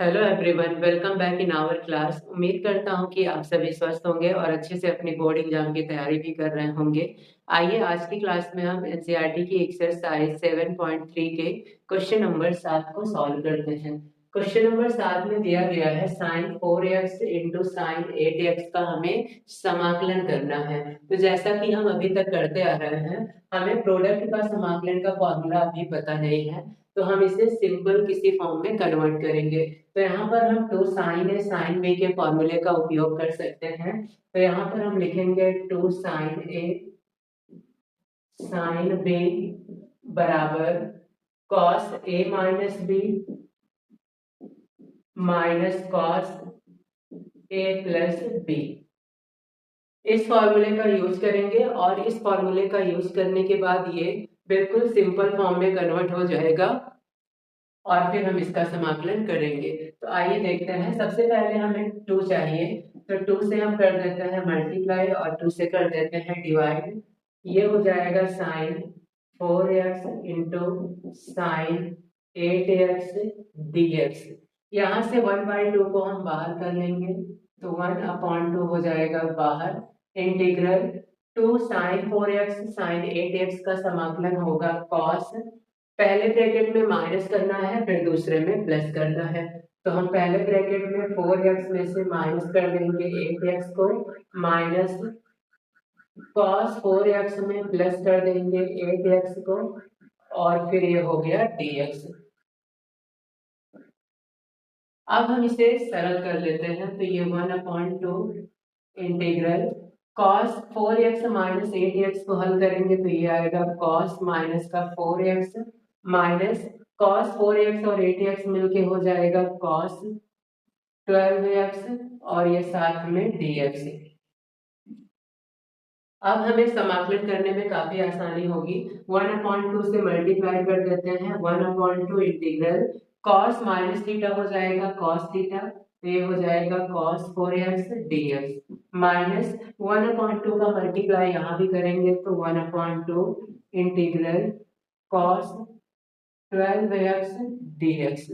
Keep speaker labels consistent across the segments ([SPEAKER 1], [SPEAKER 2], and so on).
[SPEAKER 1] Hello everyone, welcome back in our class. उम्मीद करता हूं कि आप सभी स्वस्थ होंगे और अच्छे से अपनी बोर्ड एग्जाम की तैयारी भी कर रहे होंगे। आइए आज की क्लास में हम एनसीईआरटी की एक्सरसाइज 7.3 के क्वेश्चन नंबर 7 को सॉल्व करते हैं। क्वेश्चन नंबर 7 में दिया गया है sign 4x into sine 8x का हमें समाकलन करना है। तो जैसा कि हम अभी तक करते आ रहे हैं, हमें प्रोडक्ट का समाकलन का फॉर्मूला अभी पता नहीं है, तो हम इसे सिंपल किसी फॉर्म में कन्वर्ट करेंगे। तो यहाँ पर हम two sine A sine B के फॉर्मूले का उपयोग कर सकते हैं। तो यहाँ पर हम लिखेंगे two sine A sine B बराबर cos A minus B minus cos A plus B. इस फॉर्मूले का यूज करेंगे और इस फॉर्मूले का यूज करने के बाद ये बिल्कुल सिंपल फॉर्म में कन्वर्ट हो जाएगा और फिर हम इसका समाकलन करेंगे। तो आइए देखते हैं। सबसे पहले हमें टू चाहिए, तो टू से हम कर देते हैं मल्टीप्लाई और टू से कर देते हैं डिवाइड। ये हो जाएगा sign 4x into sine 8x dx। यहाँ से 1/2 को हम बाहर कर लेंगे, तो 1/2 हो जाएगा बाहर। Integral to sign 4x sign 8x का समाकलन होगा कॉस, पहले ब्रैकेट में माइनस करना है फिर दूसरे में प्लस करना है। तो हम पहले ब्रैकेट में 4x में से माइनस कर देंगे 8x को, माइनस cos 4x में प्लस कर देंगे 8x को, और फिर ये हो गया dx। अब हम इसे सरल कर लेते हैं, तो ये 1/2 integral cos 4x minus 8x को हल करेंगे तो ये आएगा cos माइनस का 4x माइनस cos 4x और 8x मिलके हो जाएगा cos 12x और ये साथ में dx। अब हमें समाकलन करने में काफी आसानी होगी। 1/2 से मल्टीप्लाई कर देते हैं, 1/2 इंटीग्रल cos माइनस थीटा हो जाएगा cos थीटा, तो ये हो जाएगा cos 4x dx माइनस 1/2 का मल्टीप्लाई यहाँ भी करेंगे तो 1/2 इंटीग्रल cos 12x dx।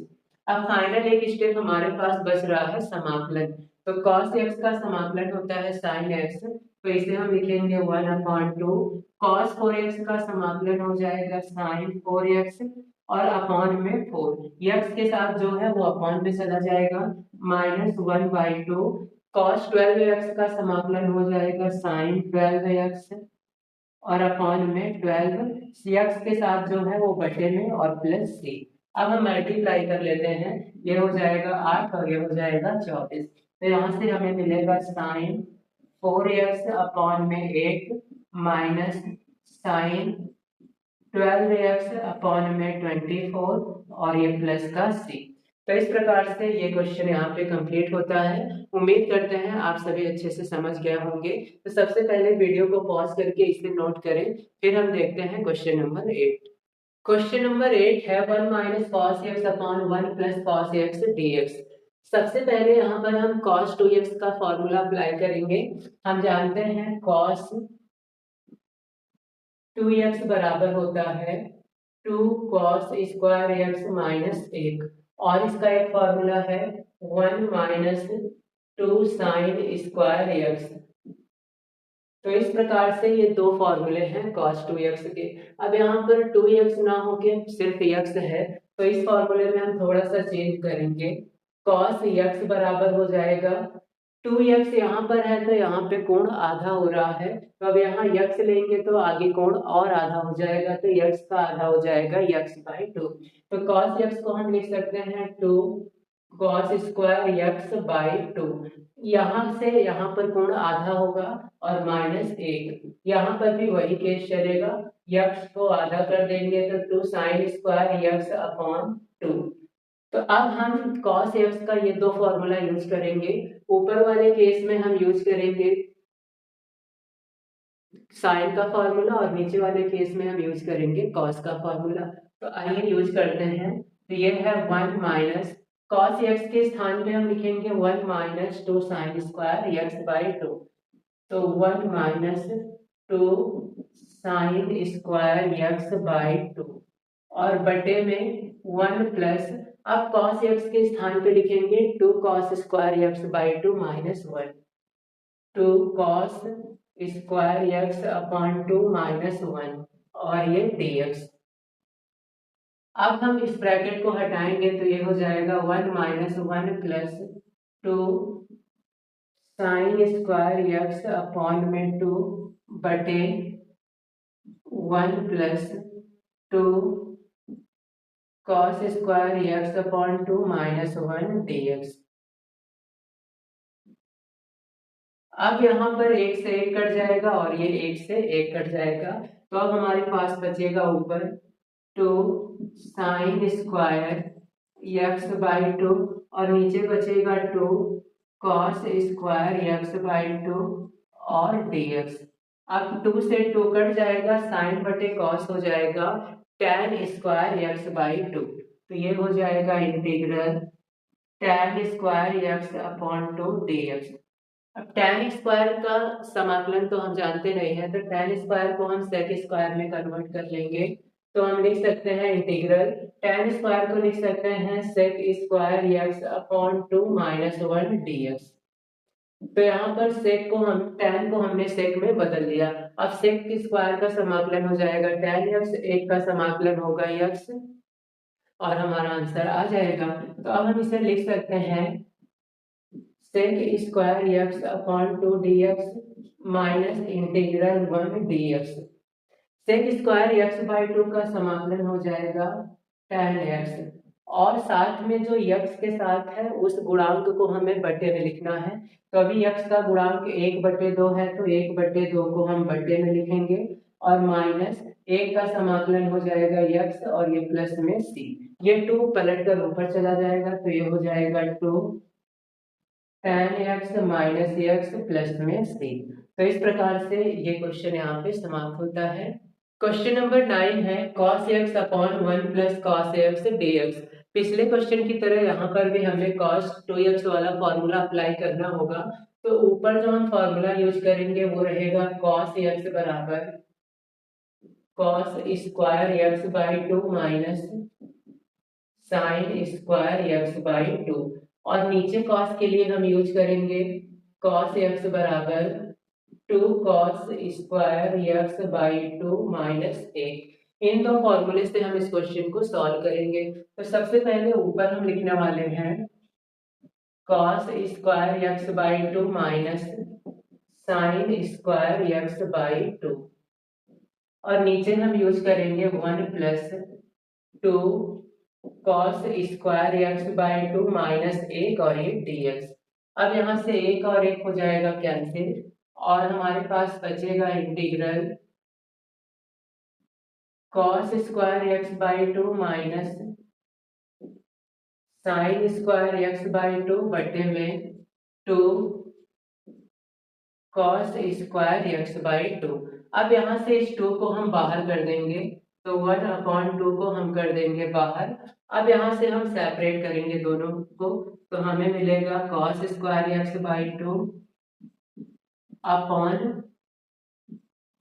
[SPEAKER 1] अब फाइनल एक स्टेप हमारे पास बच रहा है समाकलन। तो cos x का समाकलन होता है sin x, तो इसे हम लिखेंगे 1/2 cos 4x का समाकलन हो जाएगा sin 4x और अपॉन में 4 x के साथ जो है वो अपॉन में चला जाएगा, माइनस 1/2 cos 12x का समाकलन हो जाएगा sin 12x और अपॉन में 12 x के साथ जो है वो बटे में और प्लस c। अब हम मल्टीप्लाई कर लेते हैं, ये हो जाएगा 8 और ये हो जाएगा 24। तो यहाँ से हमें मिलेगा साइन 4x अपॉन में 8 माइनस साइन 12x अपॉन में 24 और ये प्लस का c। तो इस प्रकार से ये क्वेश्चन यहाँ पे कंप्लीट होता है। उम्मीद करते हैं आप सभी अच्छे से समझ गए होंगे। तो सबसे पहले वीडियो को पॉज करके इसे नोट करें, फिर हम देखते हैं क्वेश्चन नंबर 8। क्वेश्चन नंबर 8 है 1 minus cos x upon 1 plus cos x dx। सबसे पहले यहाँ पर हम cos 2x का फॉर्मूला अप्लाई करेंगे। हम जानते हैं cos 2x बराबर होता है 2 cos स्क्वायर एक्स माइनस 1, और इसका एक फॉर्मूला है 1 माइनस 2 साइन स्क्वायर एक्स। तो इस प्रकार से ये दो फॉर्मूले हैं cos 2x के। अब यहाँ पर 2x ना होके सिर्फ x है, तो इस फॉर्मूले में हम थोड़ा सा चेंज करेंगे। cos x बराबर हो जाएगा 2x, यहाँ पर है तो यहाँ पे कोण आधा हो रहा है, तो अब यहाँ x लेंगे तो आगे कोण और आधा हो जाएगा, तो x का आधा हो जाएगा x/2। तो cos x को हम लिख सकते हैं 2 cos स्क्वायर x/2। यहाँ से यहाँ पर कोण आधा होगा और माइनस 1, यहाँ पर भी वही केस चलेगा, x को आधा कर देंगे तो 2 साइन स्क्वायर x/2। तो अब हम cos x का ये दो फॉर्मूला यूज करेंगे। ऊपर वाले केस में हम यूज करेंगे साइन का फॉर्मूला और नीचे वाले केस में हम यूज करेंगे cos का फॉर्मूला। तो आइए यूज करते हैं। तो ये है 1 माइनस cos x के स्थान पे हम लिखेंगे 1 माइनस 2 साइन स्क्वायर x/2। तो 1 माइनस 2 साइन स्क्वायर x/2 और बटे में 1 प्लस अब cos x के स्थान पे लिखेंगे 2 cos square x by 2 minus 1, 2 cos square x upon 2 minus 1 और ये dx। अब हम इस ब्रैकेट को हटाएंगे तो ये हो जाएगा 1 minus 1 plus 2 sine square x upon में 2 बटे 1 plus 2 cos square x upon 2 minus 1 dx। अब यहाँ पर एक से एक कट जाएगा और ये एक से एक कट जाएगा, तो अब हमारे पास बचेगा ऊपर 2 साइन स्क्वायर x बाई 2 और नीचे बचेगा 2 cos स्क्वायर x बाई 2 और dx। अब 2 से 2 कट जाएगा, साइन बटे cos हो जाएगा tan स्क्वायर x बाई 2, तो ये हो जाएगा integral tan square x upon 2 dx। अब tan स्क्वायर का समाकलन तो हम जानते नहीं है, तो tan स्क्वायर को हम sec स्क्वायर में कन्वर्ट कर लेंगे, तो हम लिख सकते हैं इंटीग्रल tan स्क्वायर को लिख सकते हैं sec square x upon 2 minus 1 dx। तो यहाँ पर sec को हम tan को हमने sec में बदल दिया, अब sec स्क्वायर का समाकलन हो जाएगा tan x, एक का समाकलन होगा x और हमारा आंसर आ जाएगा। तो अब हम इसे लिख सकते हैं sec square x upon 2 dx minus integral 1 dx। sec square x by 2 का समाकलन हो जाएगा tan x और साथ में जो x के साथ है उस गुणांक को हमें बटे में लिखना है, तो अभी x का गुणांक 1/2 है तो 1/2 को हम बटे में लिखेंगे और माइनस 1 का समाकलन हो जाएगा x और ये प्लस में c, ये 2 पलट कर ऊपर चला जाएगा तो ये हो जाएगा 2 tan x minus x plus में c। तो इस प्रकार से ये क्वेश्चन यहाँ पे समाप्त होता है। क्वेश्चन नंबर 9 है cos x upon 1 plus cos x dx। पिछले क्वेश्चन की तरह यहाँ पर भी हमें cos 2x वाला फॉर्मूला अप्लाई करना होगा, तो ऊपर जो हम फॉर्मूला यूज करेंगे वो रहेगा cos x बराबर cos square x by 2 minus sine square x by 2 और नीचे cos के लिए हम यूज करेंगे cos x बराबर 2 cos square x by 2 minus 1। इन दो फॉर्मूले से हम इस क्वेश्चन को सॉल्व करेंगे। तो सबसे पहले ऊपर हम लिखने वाले हैं cos square x by 2 minus sine square x by 2 और नीचे हम यूज करेंगे 1 plus 2 cos square x by 2 minus 1 और ये dx। अब यहाँ से एक और एक हो जाएगा कैंसिल और हमारे पास बचेगा integral cos square x by 2 minus sine square x by 2 बटे में 2 cos स्क्वायर x बाई 2। अब यहाँ से इस 2 को हम बाहर कर देंगे, तो 1/2 को हम कर देंगे बाहर। अब यहाँ से हम सेपरेट करेंगे दोनों को, तो हमें मिलेगा cos square x by 2 upon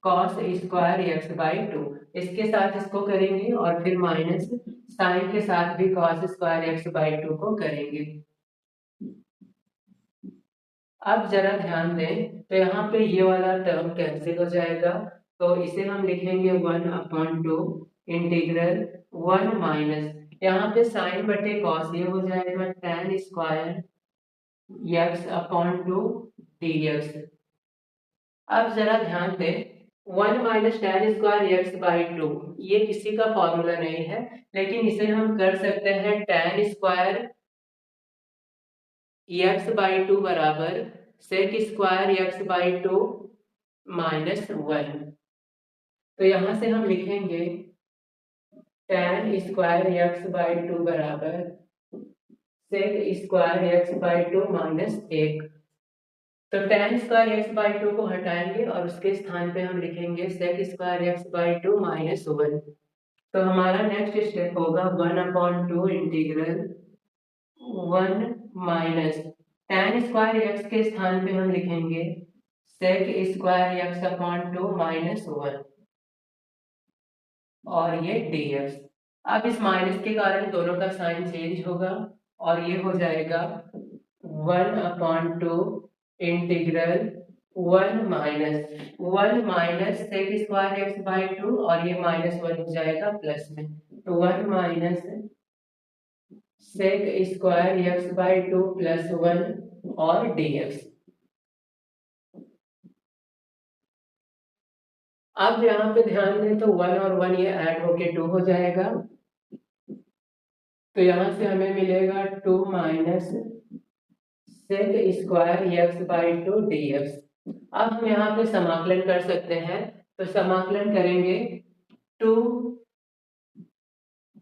[SPEAKER 1] cos square x by 2। इसके साथ इसको करेंगे और फिर माइनस साइन के साथ भी cos स्क्वायर x बाई 2 को करेंगे। अब जरा ध्यान दें, तो यहाँ पे ये वाला टर्म कैंसिल हो जाएगा, तो इसे हम लिखेंगे 1/2 इंटीग्रल 1 माइनस यहाँ पे साइन बटे कॉस ये हो जाएगा tan square x upon 2 dx। अब जरा ध्यान दें 1 minus tan square x by 2 ये किसी का फॉर्मूला नहीं है, लेकिन इसे हम कर सकते हैं tan स्क्वायर x बाई 2 बराबर sec square x by 2 minus 1। तो यहाँ से हम लिखेंगे tan स्क्वायर x बाई 2 बराबर sec square x by 2 minus 1। तो tan स्क्वायर x बाई 2 को हटाएंगे और उसके स्थान पे हम लिखेंगे sec square x by 2 minus 1। तो हमारा नेक्स्ट स्टेप होगा 1/2 integral 1 minus tan square x के स्थान पे हम लिखेंगे sec square x upon 2 minus 1 और ये dx। अब इस माइनस के कारण दोनों का साइन चेंज होगा और ये हो जाएगा 1/2 integral 1 minus 1 minus sec² x/2 और ये -1 हो जाएगा प्लस में, तो 1 माइनस sec² x/2 प्लस 1 और dx। अब यहाँ पे ध्यान दें तो 1 और 1 ये ऐड होके 2 हो जाएगा, तो यहाँ से हमें मिलेगा 2 माइनस sec² x/2 dx। अब हम यहाँ पे समाकलन कर सकते हैं, तो समाकलन करेंगे 2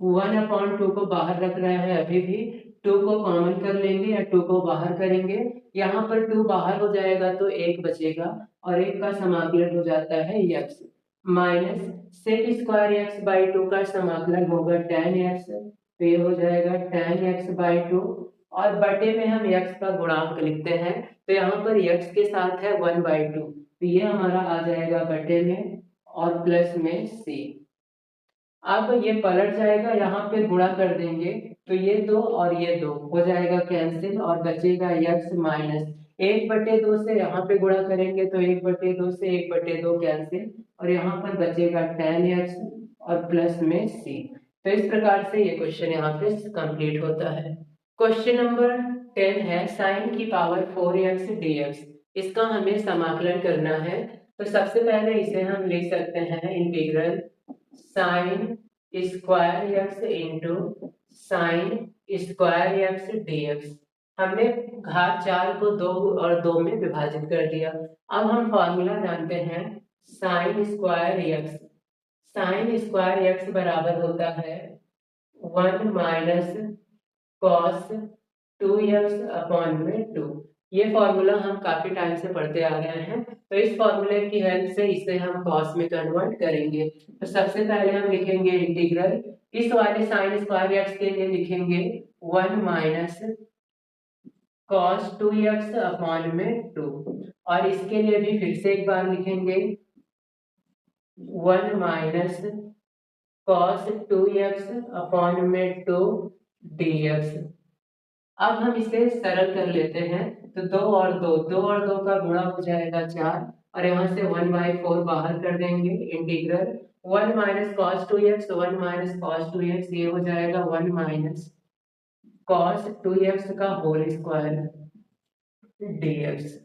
[SPEAKER 1] 1/2 को बाहर रख रहे हैं अभी भी, 2 को कॉमन कर लेंगे या 2 को बाहर करेंगे, यहाँ पर 2 बाहर हो जाएगा तो 1 बचेगा और 1 का समाकलन हो जाता है x माइनस sec²x/2 का समाकलन होगा tan x, तो ये हो जाएगा tan x/2 और बटे में हम x का गुणांक लिखते हैं, तो यहाँ पर x के साथ है 1/2, तो ये हमारा आ जाएगा बटे में और प्लस में c। अब ये पलट जाएगा, यहाँ पे गुणा कर देंगे तो ये 2 और ये 2 हो जाएगा कैंसिल और बचेगा x माइनस 1/2 से यहाँ पे गुणा करेंगे तो 1/2 से 1/2 कैंसिल और यहाँ पर बचेगा tan x और प्लस में c। तो इस प्रकार से ये क्वेश्चन यहाँ पे कंप्लीट होता है। क्वेश्चन नंबर 10 है sin की पावर 4x dx। इसका हमें समाकलन करना है, तो सबसे पहले इसे हम लिख सकते हैं integral sin square x into sine square x dx। हमने घात 4 को 2 और 2 में विभाजित कर दिया। अब हम फॉर्मूला जानते हैं साइन स्क्वायर एक्स बराबर होता है 1 माइनस कॉस 2x अपॉन में 2। ये फॉर्मूला हम काफी टाइम से पढ़ते आ रहे हैं, तो इस फॉर्मूले की हेल्प से इसे हम कॉस में कन्वर्ट करेंगे। तो सबसे पहले हम लिखेंगे इंटीग्रल, इस वाले साइन स्क्वायर एक्स के लिए लिखेंगे 1 माइनस कॉस 2x अपॉन में 2 और इसके लिए भी फिर से एक बार लिखेंगे 1 माइनस कॉस 2x अपॉन में 2 dx। अब हम इसे सरल कर लेते हैं, तो 2 और 2 का गुणा हो जाएगा 4 और यहाँ से 1/4 बाहर कर देंगे। Integral 1 minus cos 2x 1 minus cos 2x ये हो जाएगा 1 माइनस कॉस 2x का होल स्क्वायर dx।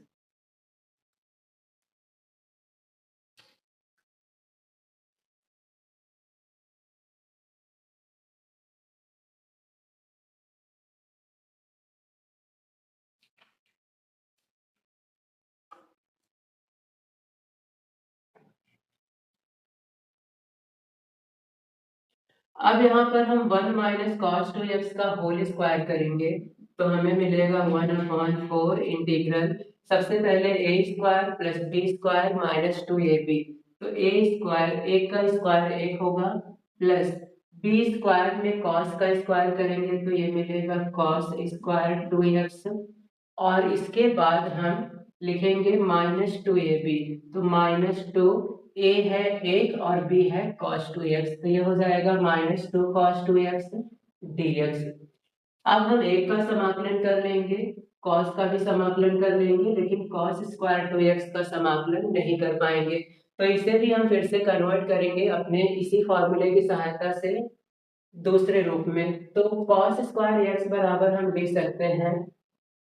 [SPEAKER 1] अब यहाँ पर हम 1 माइनस कॉस 2x का होल स्क्वायर करेंगे, तो हमें मिलेगा 1/4 इंटीग्रल सबसे पहले a square plus b square minus 2ab। तो a स्क्वायर 1 का स्क्वायर 1 होगा प्लस b स्क्वायर में कॉस का स्क्वायर करेंगे तो ये मिलेगा कॉस स्क्वायर 2x और इसके बाद हम लिखेंगे माइनस 2ab, तो -2 a है 1 और b है cos 2x, तो ये हो जाएगा -2 cos 2x dx। अब हम एक का समाकलन कर लेंगे, cos का भी समाकलन कर लेंगे, लेकिन cos स्क्वायर 2x का समाकलन नहीं कर पाएंगे, तो इसे भी हम फिर से कन्वर्ट करेंगे अपने इसी फॉर्मूले की सहायता से दूसरे रूप में। तो cos स्क्वायर x बराबर हम लिख सकते हैं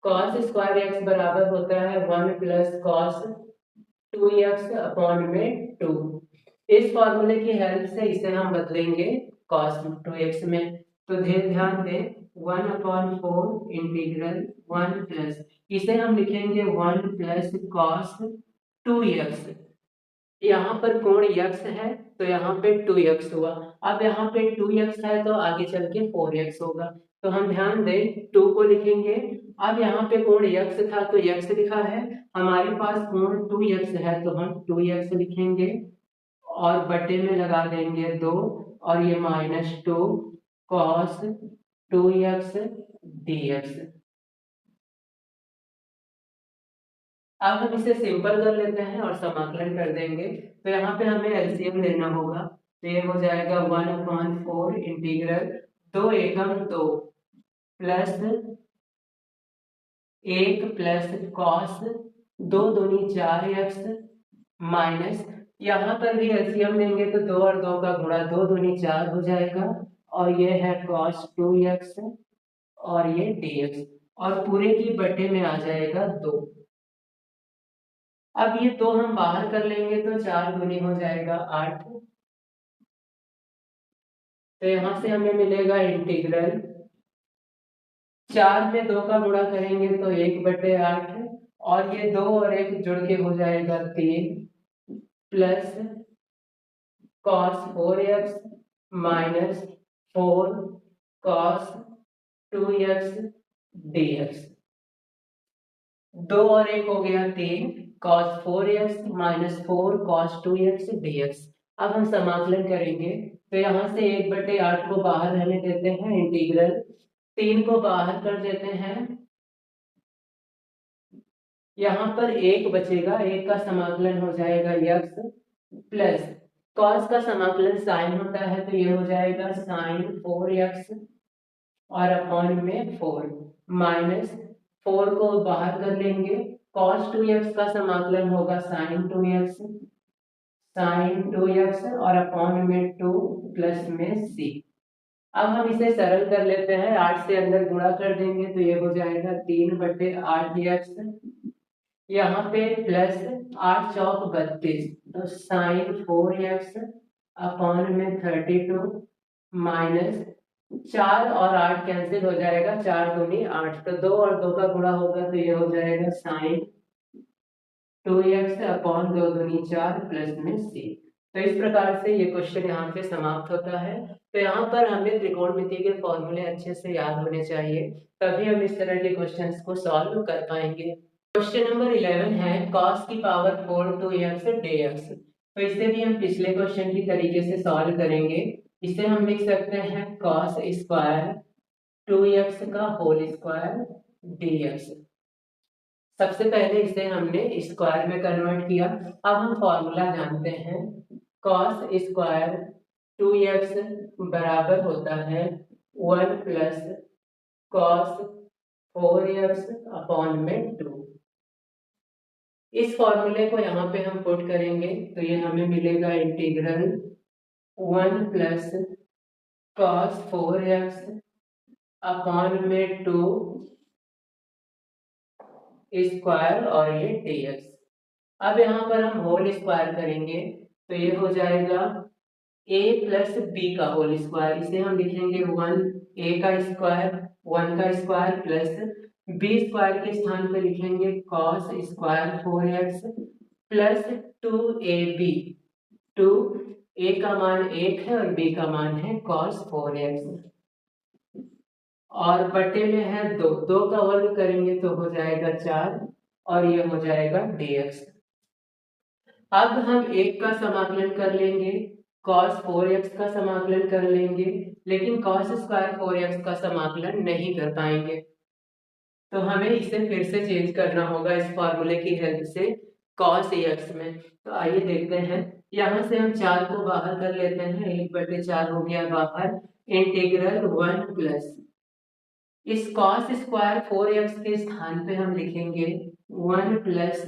[SPEAKER 1] cos स्क्वायर x बराबर होता है 1 प्लस कॉस 2x अपॉन में 2। इस फॉर्मूले की हेल्प से इसे हम बदलेंगे cos 2x में, तो ध्यान दें 1/4 इंटीग्रल 1 प्लस, इसे हम लिखेंगे 1 प्लस कॉस 2x। यहाँ पर कोण x है तो यहाँ पे 2x हुआ, अब यहाँ पे 2x है तो आगे चल के 4x होगा, तो हम ध्यान दें 2 को लिखेंगे। अब यहाँ पे कोण x था तो x लिखा है, हमारे पास कोण 2x है तो हम 2x लिखेंगे और बटे में लगा देंगे 2 और ये -2 cos 2x dx। अब हम इसे सिंपल कर लेते हैं और समाकलन कर देंगे, तो यहाँ पे हमें एलसीएम लेना होगा, तो ये हो जाएगा 1/4 इंटीग्रल 2 एकम 2 प्लस 1 प्लस कॉस 2 दूनी 4x माइनस, यहाँ पर भी एलसीएम लेंगे तो 2 और 2 का गुणा 2 दूनी 4 हो जाएगा और ये है cos 2x और ये dx और पूरे की बटे में आ जाएगा 2। अब ये 2 हम बाहर कर लेंगे तो 4 दूनी हो जाएगा 8। तो यहाँ से हमें मिलेगा इंटीग्रल 4 में 2 का गुणा करेंगे तो 1/8 और ये 2 और 1 जुड़ के हो जाएगा 3 plus cos 4x minus 4 cos 2x dx। 2 और 1 हो गया 3 cos 4x minus 4 cos 2x dx। अब हम समाकलन करेंगे तो यहाँ से 1/8 को बाहर रहने देते हैं, इंटीग्रल 3 को बाहर कर देते हैं, यहाँ पर 1 बचेगा, 1 का समाकलन हो जाएगा x प्लस cos का समाकलन साइन होता है तो ये हो जाएगा साइन 4x और अपॉन में 4 माइनस 4 को बाहर कर लेंगे, cos 2x का समाकलन होगा साइन 2x और अपॉन में 2 प्लस में c। अब हम इसे सरल कर लेते हैं, 8 से अंदर गुणा कर देंगे तो ये हो जाएगा 3/8x, यहाँ पे प्लस 8 चौक 32 तो साइन 4x अपॉन में 32 माइनस 4 और 8 कैंसिल हो जाएगा, 4 दूनी 8 तो 2 और 2 का गुणा होगा तो ये हो जाएगा साइन 2x अपॉन 2 दूनी 4 प्लस में c। तो इस प्रकार से ये क्वेश्चन यहाँ पे समाप्त होता है। तो यहाँ पर हमें त्रिकोणमिति के फॉर्मूले अच्छे से याद होने चाहिए, तभी हम इस तरह के क्वेश्चंस को सॉल्व कर पाएंगे। क्वेश्चन नंबर 11 है cos की पावर 4 2x dx। तो इसे भी हम पिछले क्वेश्चन की तरीके से सॉल्व करेंगे। इसे हम लिख सकते हैं cos स्क्वायर 2x का होल स्क्वायर dx। सबसे पहले इसे हमने स्क्वायर में कन्वर्ट किया। अब हम फॉर्मूला जानते हैं, cos स्क्वायर 2x बराबर होता है 1 प्लस cos 4x अपॉन में 2। इस फॉर्मूले को यहाँ पे हम पुट करेंगे तो ये हमें मिलेगा integral 1 plus cos 4x upon में 2 स्क्वायर और ये dx। अब यहाँ पर हम होल स्क्वायर करेंगे तो ये हो जाएगा a प्लस बी का होल स्क्वायर। इसे हम लिखेंगे 1 a का स्क्वायर 1 का स्क्वायर प्लस बी स्क्वायर के स्थान पर लिखेंगे cos square 4x plus 2ab। 2 a का मान 1 है और b का मान है cos 4x और बटे में है 2, 2 का वर्ग करेंगे तो हो जाएगा 4 और ये हो जाएगा dx। अब हम 1 का समाकलन कर लेंगे, cos 4x का समाकलन कर लेंगे, लेकिन cos स्क्वायर 4x का समाकलन नहीं कर पाएंगे, तो हमें इसे फिर से चेंज करना होगा इस फॉर्मूले की हेल्प से cos ax में। तो आइए देखते हैं, यहाँ से हम 4 को बाहर कर लेते हैं, 1/4 हो गया बाहर, इंटीग्रल 1 प्लस इस cos स्क्वायर 4x के स्थान पे हम लिखेंगे 1 प्लस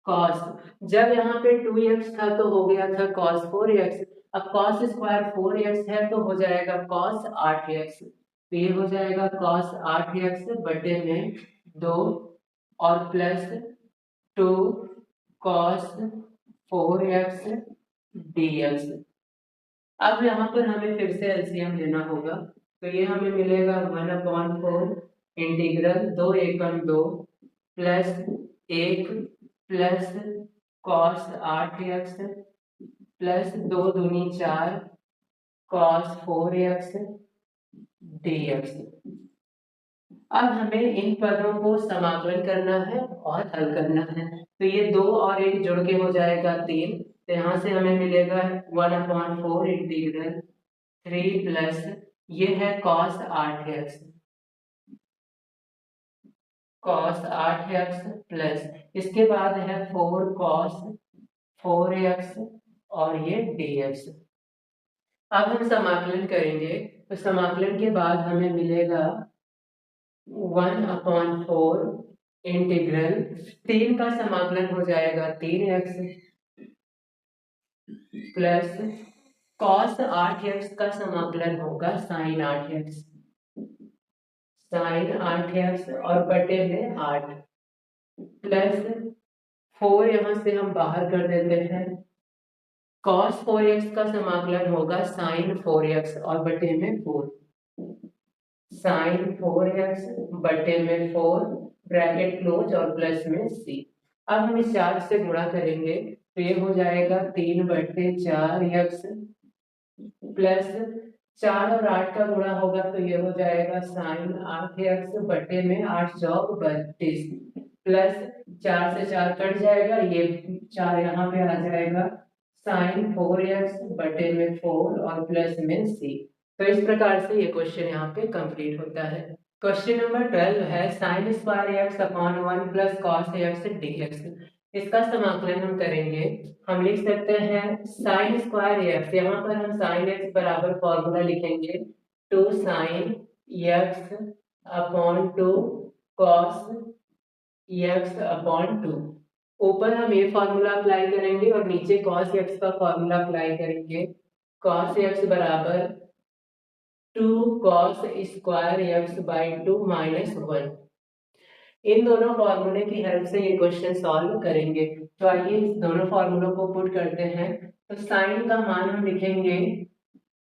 [SPEAKER 1] cos। जब यहाँ पे 2x था तो हो गया था cos 4x, अब cos स्क्वायर 4x है तो हो जाएगा cos 8x। तो ये हो जाएगा cos 8x बटे में 2 और प्लस 2 cos 4x dx। अब यहाँ पर हमें फिर से एलसीएम लेना होगा तो ये हमें मिलेगा 1/4 इंटीग्रल 2 एकम 2 plus 1 plus cos 8x plus 2 दूनी 4 cos 4x dx। अब हमें इन पदों को समाकलन करना है और हल करना है। तो ये 2 और 1 जुड़ के हो जाएगा 3, तो यहाँ से हमें मिलेगा 1/4 इंटीग्रल 3 प्लस ये है cos 8x प्लस इसके बाद है 4 cos 4x और ये dx। अब हम समाकलन करेंगे, तो समाकलन के बाद हमें मिलेगा 1/4 इंटीग्रल 3 का समाकलन हो जाएगा 3x प्लस cos 8x का समाकलन होगा sin 8x, sin 8x और बटे में 8 प्लस 4 यहाँ से हम बाहर कर देते हैं, cos 4x का समाकलन होगा sin 4x और बटे में 4, sin 4x बटे में 4 ब्रैकेट क्लोज और प्लस में c। अब हम इस 4 से गुणा करेंगे तो ये हो जाएगा 3/4x प्लस 4 और 8 का गुणा होगा तो ये हो जाएगा sin 8x बटे में 8 चौक 32 प्लस 4 से 4 कट जाएगा, ये 4 यहाँ पे आ जाएगा sin 4x बटे में 4 और प्लस में c। तो इस प्रकार से ये क्वेश्चन यहाँ पे कंप्लीट होता है। क्वेश्चन नंबर 12 है sin square x upon 1 plus cos x dx। इसका समाकलन हम करेंगे, हम लिख सकते हैं sin स्क्वायर x, यहाँ पर हम sin x बराबर फॉर्मूला लिखेंगे 2 sin x upon 2 cos x upon 2। ऊपर हम ये फॉर्मूला अप्लाई करेंगे और नीचे cos x का फॉर्मूला अप्लाई करेंगे, cos x बराबर 2 cos square x by 2 minus 1। इन दोनों फॉर्मूले की हेल्प से ये क्वेश्चन सॉल्व करेंगे। तो आइए इस दोनों फॉर्मूलों को पुट करते हैं। तो साइन का मान हम लिखेंगे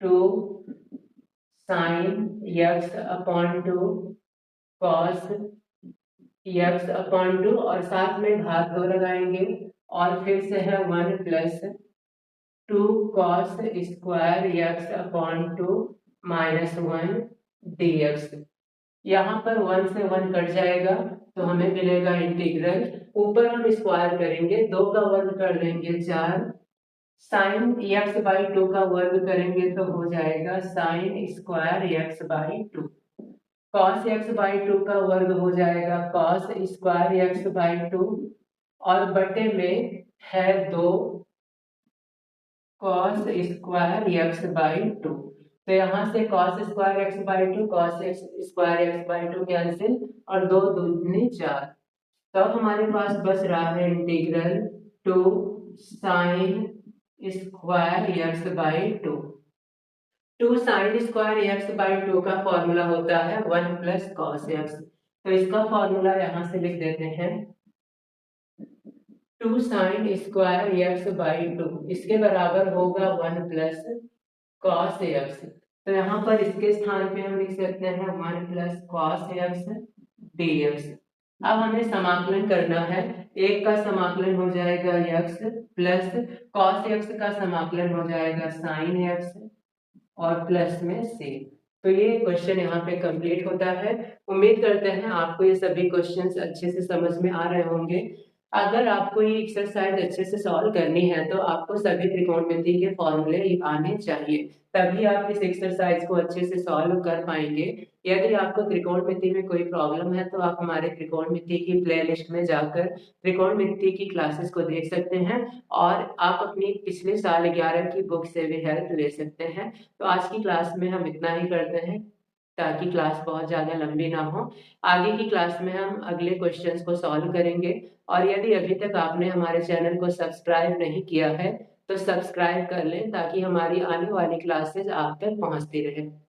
[SPEAKER 1] 2 sine x upon 2 cos x upon 2 और साथ में घात 2 लगाएंगे और फिर से है 1 plus 2 cos square x upon 2 minus 1 dx। यहाँ पर 1 से 1 कट जाएगा तो हमें मिलेगा इंटीग्रल, ऊपर हम स्क्वायर करेंगे, 2 का वर्ग कर देंगे 4, साइन x बाई 2 का वर्ग करेंगे तो हो जाएगा sine square x by 2, cos x by 2 का वर्ग हो जाएगा cos स्क्वायर x बाई 2 और बटे में है 2 cos स्क्वायर x बाई 2। तो यहाँ से cos square x by 2 cos square x by 2 cancel और 2 दूनी 4। तो अब हमारे पास बच रहा है integral 2 sine square x by 2। 2 sine square x by 2 का फॉर्मूला होता है 1 प्लस कॉस x। तो इसका फॉर्मूला यहाँ से लिख देते हैं 2 साइन स्क्वायर x बाई 2, इसके बराबर होगा 1 प्लस cos x। तो यहाँ पर इसके स्थान पे हम लिख सकते हैं 1 प्लस cos x dx। अब हमें समाकलन करना है, एक का समाकलन हो जाएगा x प्लस cos x का समाकलन हो जाएगा sin x और प्लस में c। तो ये क्वेश्चन यहाँ पे कंप्लीट होता है। उम्मीद करते हैं आपको ये सभी क्वेश्चंस अच्छे से समझ में आ रहे होंगे। अगर आपको ये एक्सरसाइज अच्छे से सॉल्व करनी है तो आपको सभी त्रिकोणमिति के फॉर्मूले आने चाहिए, तभी आप इस एक्सरसाइज को अच्छे से सॉल्व कर पाएंगे। यदि आपको त्रिकोणमिति में कोई प्रॉब्लम है तो आप हमारे त्रिकोणमिति की प्लेलिस्ट में जाकर त्रिकोणमिति की क्लासेस को देख सकते हैं और आप अपनी पिछले साल 11 की बुक से भी हेल्प ले सकते हैं। तो आज की क्लास में हम इतना ही करते हैं ताकि क्लास बहुत ज़्यादा लंबी ना हो। आगे की क्लास में हम अगले क्वेश्चंस को सॉल्व करेंगे और यदि अभी तक आपने हमारे चैनल को सब्सक्राइब नहीं किया है तो सब्सक्राइब कर लें ताकि हमारी आने वाली क्लासेस आप तक पहुंचती रहे।